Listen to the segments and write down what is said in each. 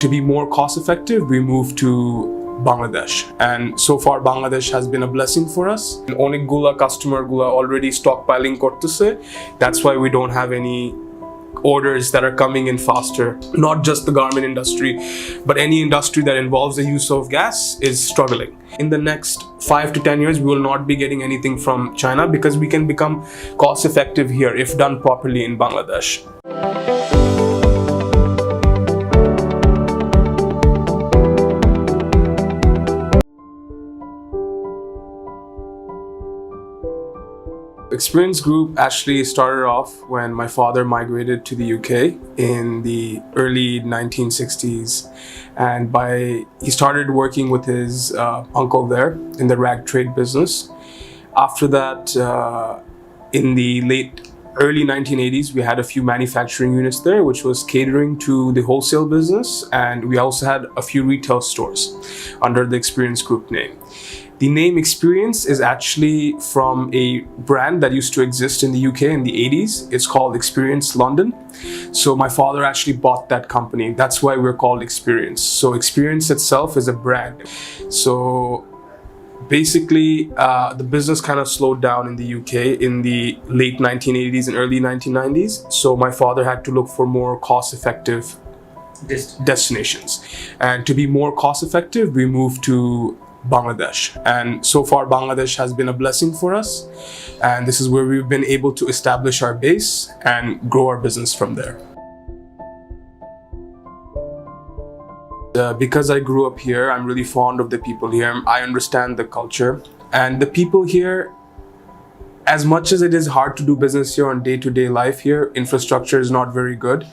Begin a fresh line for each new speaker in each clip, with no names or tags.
To be more cost effective, we moved to Bangladesh, and so far Bangladesh has been a blessing for us. Onekgula customer gula already stockpiling korteche. That's why we don't have any orders that are coming in faster. Not just the garment industry, but any industry that involves the use of gas is struggling. In the next 5 to 10 years, we will not be getting anything from China because we can become cost effective here if done properly in Bangladesh. Experience Group actually started off when my father migrated to the UK in the early 1960s, and he started working with his uncle there in the rag trade business. After that, in the early 1980s, we had a few manufacturing units there, which was catering to the wholesale business, and we also had a few retail stores under the Experience Group name. The name Experience is actually from a brand that used to exist in the UK in the 80s. It's called Experience London. So my father actually bought that company. That's why we're called Experience. So Experience itself is a brand. So basically, the business kind of slowed down in the UK in the late 1980s and early 1990s. So my father had to look for more cost-effective destinations. And to be more cost-effective, we moved to Bangladesh, and so far Bangladesh has been a blessing for us, and this is where we've been able to establish our base and grow our business from there. Because I grew up here, I'm really fond of the people here. I understand the culture, and the people here, as much as it is hard to do business here on day-to-day life here, infrastructure is not very good,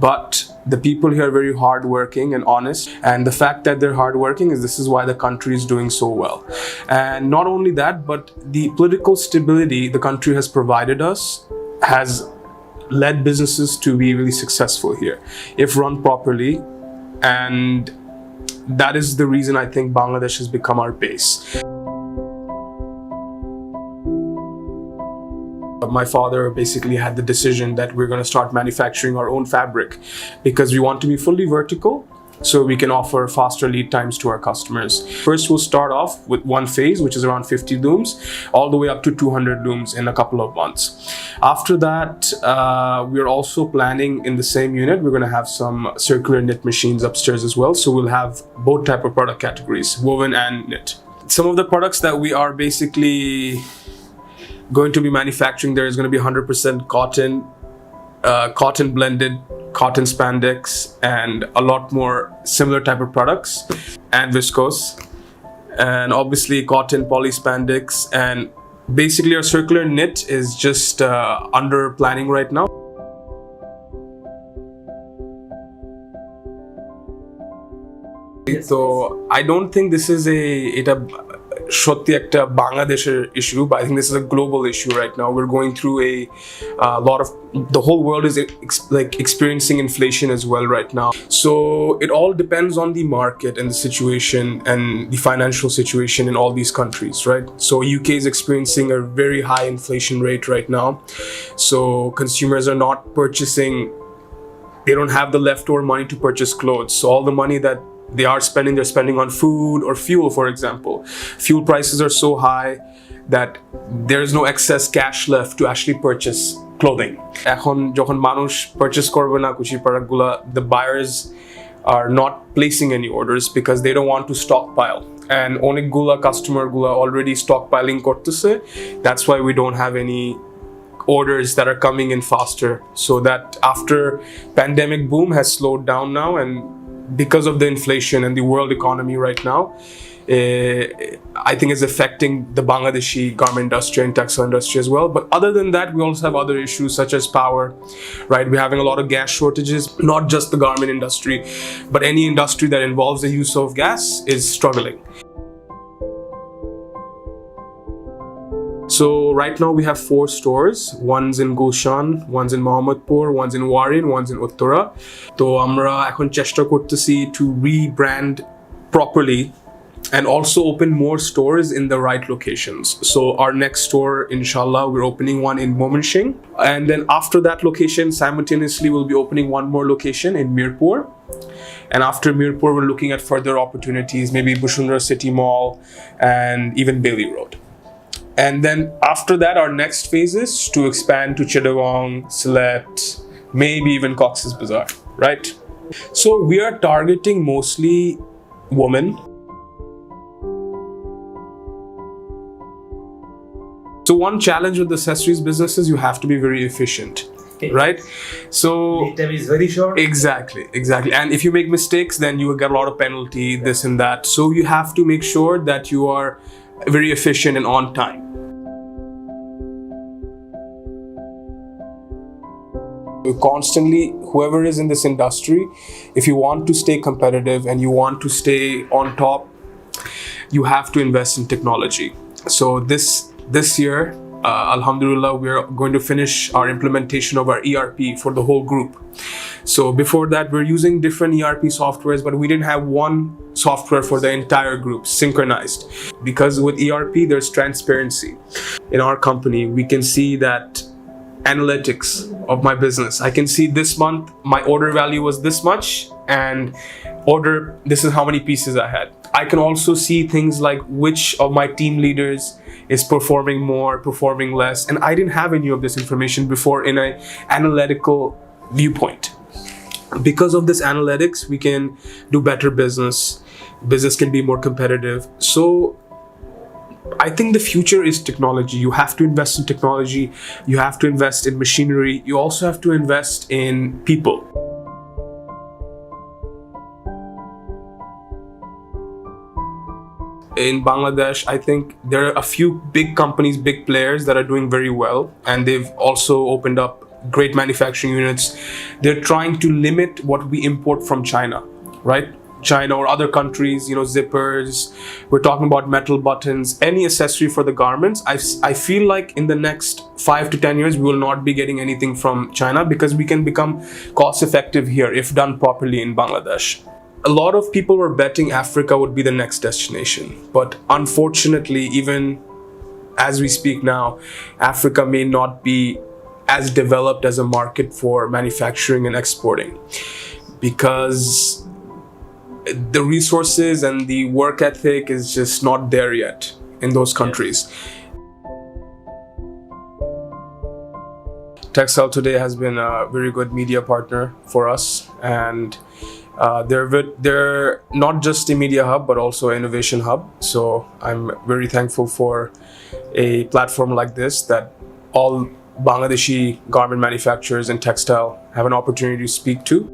but the people here are very hardworking and honest. And the fact that they're hardworking this is why the country is doing so well. And not only that, but the political stability the country has provided us has led businesses to be really successful here, if run properly. And that is the reason I think Bangladesh has become our base. My father basically had the decision that we're going to start manufacturing our own fabric because we want to be fully vertical so we can offer faster lead times to our customers. First, we'll start off with one phase, which is around 50 looms, all the way up to 200 looms in a couple of months. After that, we're also planning in the same unit, we're going to have some circular knit machines upstairs as well. So we'll have both type of product categories, woven and knit. Some of the products that we are basically going to be manufacturing there is going to be 100% cotton blended, cotton spandex, and a lot more similar type of products, and viscose, and obviously cotton poly spandex. And basically our circular knit is just under planning right now. So I don't think this is এটা সত্যি একটা বাংলাদেশের issue, but I think this is a global issue right now. We're going through a lot of, the whole world is experiencing inflation as well right now. So it all depends on the market and the situation and the financial situation in all these countries, right? So UK is experiencing a very high inflation rate right now. So consumers are not purchasing, they don't have the leftover money to purchase clothes. So all the money that they're spending on food or fuel, for example. Fuel prices are so high that there is no excess cash left to actually purchase clothing. এখন যখন মানুষ purchase করবে না কুচির প্রোডাক্টগুলো, the buyers are not placing any orders because they don't want to stockpile. And onekgula customer gula already stockpiling korteche. That's why we don't have any orders that are coming in faster. So that after pandemic boom has slowed down now, and because of the inflation and the world economy right now, I think is affecting the Bangladeshi garment industry and textile industry as well. But other than that, we also have other issues such as power, right? We're having a lot of gas shortages. Not just the garment industry, but any industry that involves the use of gas is struggling. So right now we have 4 stores. One's in Gulshan, one's in Mohammadpur, one's in Warin, one's in Uttara. So আমরা এখন চেষ্টা করতেছি to rebrand properly and also open more stores in the right locations. So our next store, inshallah, we're opening one in Mominshing, and then after that location, simultaneously we'll be opening one more location in Mirpur. And after Mirpur, we're looking at further opportunities, maybe Bushundra City Mall and even Bailey Road. And then after that, our next phase is to expand to Chittagong, Sylhet, maybe even Cox's Bazar, right? So we are targeting mostly women. So one challenge with the accessories business is you have to be very efficient, right? So
lead time is very short.
Exactly. And if you make mistakes, then you will get a lot of penalty, this and that. So you have to make sure that you are very efficient and on time. Constantly, whoever is in this industry, if you want to stay competitive and you want to stay on top, you have to invest in technology. So this year, Alhamdulillah, we are going to finish our implementation of our ERP for the whole group. So before that, we're using different ERP softwares, but we didn't have one software for the entire group synchronized. Because with ERP, there's transparency. In our company, we can see that analytics of my business. I can see this month my order value was this much, and this is how many pieces I had. I can also see things like which of my team leaders is performing more, performing less, and I didn't have any of this information before in an analytical viewpoint. Because of this analytics, we can do better business can be more competitive. So I think the future is technology. You have to invest in technology, you have to invest in machinery, you also have to invest in people. In Bangladesh, I think there are a few big companies, big players that are doing very well, and they've also opened up great manufacturing units. They're trying to limit what we import from China, right? China or other countries, zippers, we're talking about metal buttons, any accessory for the garments. I feel like in the next 5 to 10 years, we will not be getting anything from China because we can become cost effective here if done properly in Bangladesh. A lot of people were betting Africa would be the next destination, but unfortunately, even as we speak now, Africa may not be as developed as a market for manufacturing and exporting because the resources and the work ethic is just not there yet in those countries. Textile Today has been a very good media partner for us, and they're not just a media hub but also an innovation hub. So I'm very thankful for a platform like this that all Bangladeshi garment manufacturers and textile have an opportunity to speak to.